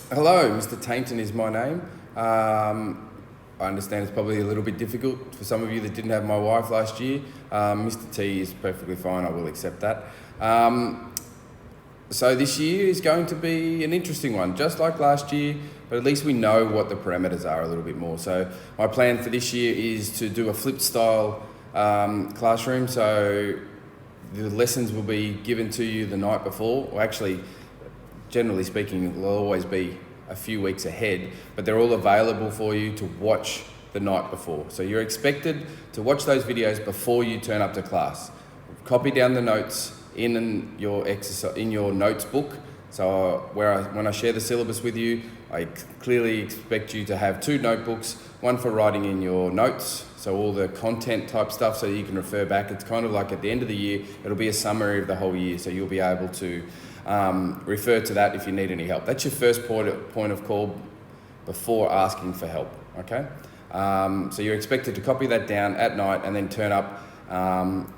Hello, Mr. Tainton is my name. I understand it's probably a little bit difficult for some of you that didn't have my wife last year. Mr. T is perfectly fine, I will accept that. So this year is going to be an interesting one, just like last year, but at least we know what the parameters are a little bit more. So my plan for this year is to do a flipped style classroom. So the lessons will be given to you the night before, or actually, generally speaking, will always be a few weeks ahead, but they're all available for you to watch the night before. So you're expected to watch those videos before you turn up to class. Copy down the notes in your exercise, in your notes book. So when I share the syllabus with you, I clearly expect you to have 2 notebooks, one for writing in your notes, so all the content type stuff so you can refer back. It's kind of like at the end of the year, it'll be a summary of the whole year, so you'll be able to refer to that if you need any help. That's your first point of call before asking for help, okay? So you're expected to copy that down at night and then turn up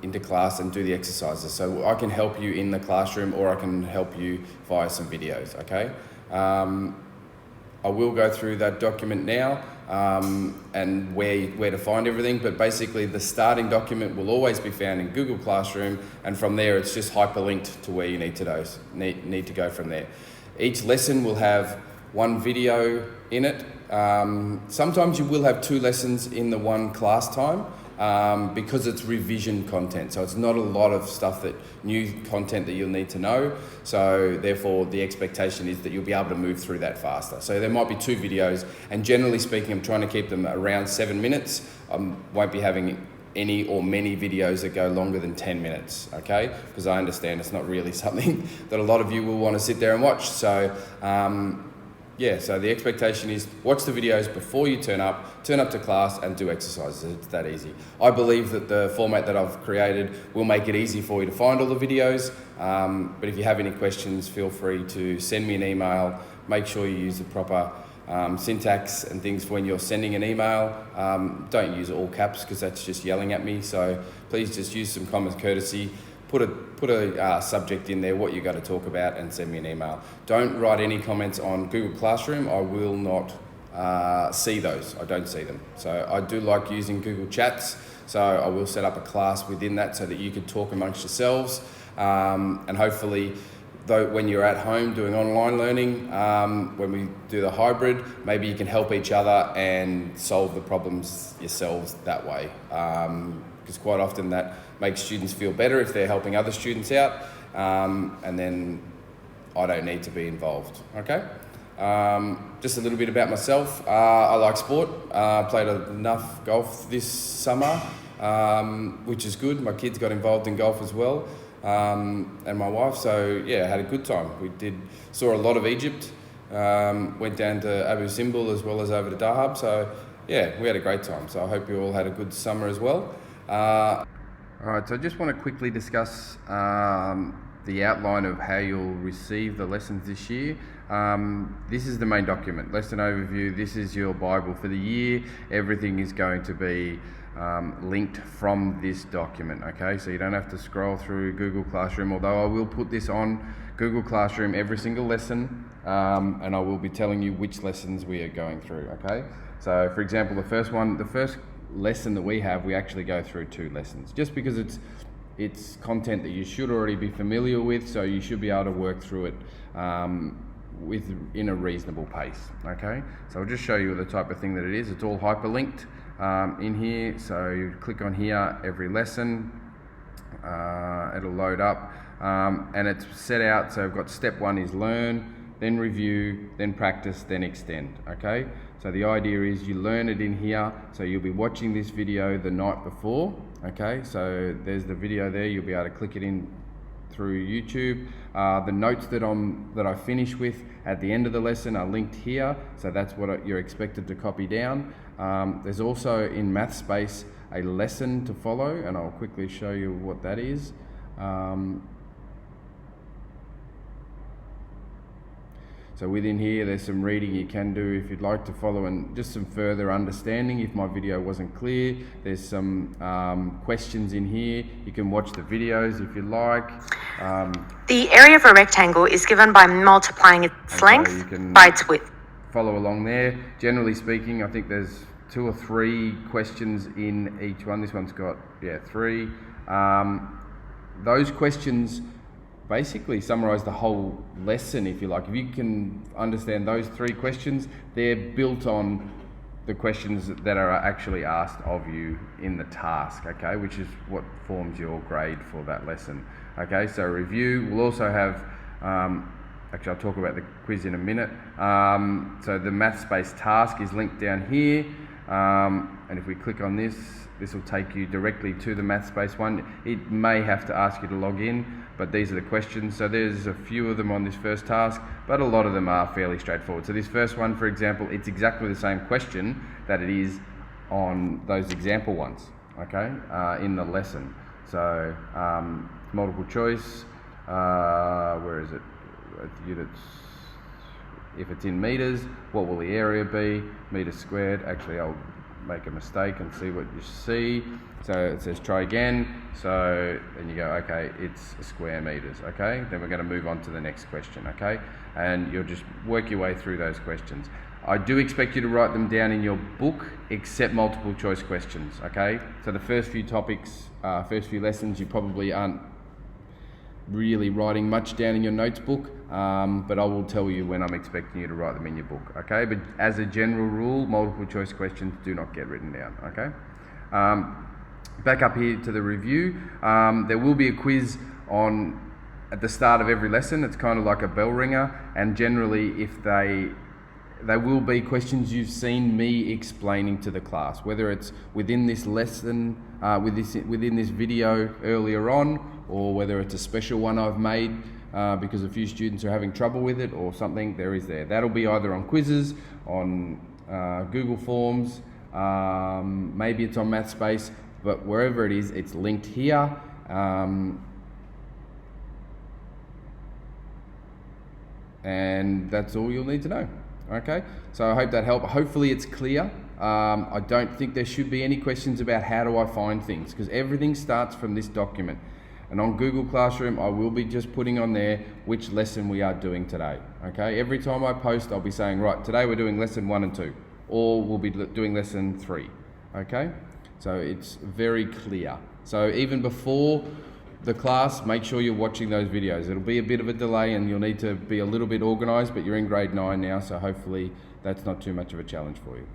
into class and do the exercises. So I can help you in the classroom, or I can help you via some videos, okay? I will go through that document now and where to find everything, but basically the starting document will always be found in Google Classroom, and from there it's just hyperlinked to where you need to go from there. Each lesson will have 1 video in it. Sometimes you will have 2 lessons in the one class time, because it's revision content. So it's not a lot of stuff new content that you'll need to know. So therefore the expectation is that you'll be able to move through that faster. So there might be 2 videos, and generally speaking, I'm trying to keep them around 7 minutes. I won't be having any or many videos that go longer than 10 minutes, okay? Because I understand it's not really something that a lot of you will want to sit there and watch. So so the expectation is watch the videos before you turn up to class and do exercises. It's that easy. I believe that the format that I've created will make it easy for you to find all the videos. But if you have any questions, feel free to send me an email. Make sure you use the proper syntax and things when you're sending an email. Don't use all caps because that's just yelling at me. So please just use some common courtesy. Put a subject in there, what you're going to talk about, and send me an email. Don't write any comments on Google Classroom. I will not see those. I don't see them. So I do like using Google Chats. So I will set up a class within that so that you can talk amongst yourselves. And hopefully, though, when you're at home doing online learning, when we do the hybrid, maybe you can help each other and solve the problems yourselves that way. Because quite often that makes students feel better if they're helping other students out, and then I don't need to be involved, okay? Just a little bit about myself. I like sport. Played enough golf this summer, which is good. My kids got involved in golf as well, and my wife, so yeah, had a good time. Saw a lot of Egypt, went down to Abu Simbel as well as over to Dahab, so yeah, we had a great time. So I hope you all had a good summer as well. All right, so I just want to quickly discuss the outline of how you'll receive the lessons this year. This is the main document, lesson overview. This is your Bible for the year. Everything is going to be linked from this document, okay? So you don't have to scroll through Google Classroom, although I will put this on Google Classroom every single lesson, and I will be telling you which lessons we are going through, okay? So for example, the first lesson that we actually go through 2 lessons, just because it's content that you should already be familiar with, so you should be able to work through it in a reasonable pace, okay? So I'll just show you the type of thing that it is. It's all hyperlinked in here, so you click on here, every lesson, it'll load up, and it's set out, so I've got step 1 is learn, then review, then practice, then extend, okay? So the idea is you learn it in here, so you'll be watching this video the night before, okay? So there's the video there, you'll be able to click it in through YouTube. The notes that I finish with at the end of the lesson are linked here, so that's what you're expected to copy down. There's also in Math Space a lesson to follow, and I'll quickly show you what that is. So within here, there's some reading you can do if you'd like to follow and just some further understanding if my video wasn't clear. There's some questions in here. You can watch the videos if you like. The area of a rectangle is given by multiplying its length by its width. Follow along there. Generally speaking, I think there's 2 or 3 questions in each one. This one's got, 3. Those questions basically summarize the whole lesson, if you like. If you can understand those 3 questions, they're built on the questions that are actually asked of you in the task, okay, which is what forms your grade for that lesson. Okay, so review. We'll also have, actually I'll talk about the quiz in a minute. So the maths-based task is linked down here, and if we click on this will take you directly to the maths-based one. It may have to ask you to log in, but these are the questions. So there's a few of them on this first task, but a lot of them are fairly straightforward. So this first one, for example, it's exactly the same question that it is on those example ones, okay, in the lesson. So multiple choice, where is it? Units. If it's in meters, what will the area be? Meters squared. Actually, I'll make a mistake and see what you see. So it says try again. So then you go, okay, it's square meters. Okay, then we're going to move on to the next question. Okay, and you'll just work your way through those questions. I do expect you to write them down in your book, except multiple choice questions. Okay, so the first few topics, first few lessons, you probably aren't really writing much down in your notes book, but I will tell you when I'm expecting you to write them in your book, okay? But as a general rule, multiple choice questions do not get written down, okay? Back up here to the review, there will be a quiz at the start of every lesson. It's kind of like a bell ringer, and generally if they will be questions you've seen me explaining to the class, whether it's within this lesson, within this video earlier on, or whether it's a special one I've made because a few students are having trouble with it or something. There. That'll be either on quizzes, on Google Forms, maybe it's on MathSpace, but wherever it is, it's linked here. And that's all you'll need to know. Okay, so I hope that helped. Hopefully it's clear. I don't think there should be any questions about how do I find things, because everything starts from this document. And on Google Classroom, I will be just putting on there which lesson we are doing today. Okay, every time I post, I'll be saying, right, today we're doing lesson 1 and 2, or we'll be doing lesson 3. Okay, so it's very clear. So even before the class, make sure you're watching those videos. It'll be a bit of a delay and you'll need to be a little bit organised, but you're in grade 9 now, so hopefully that's not too much of a challenge for you.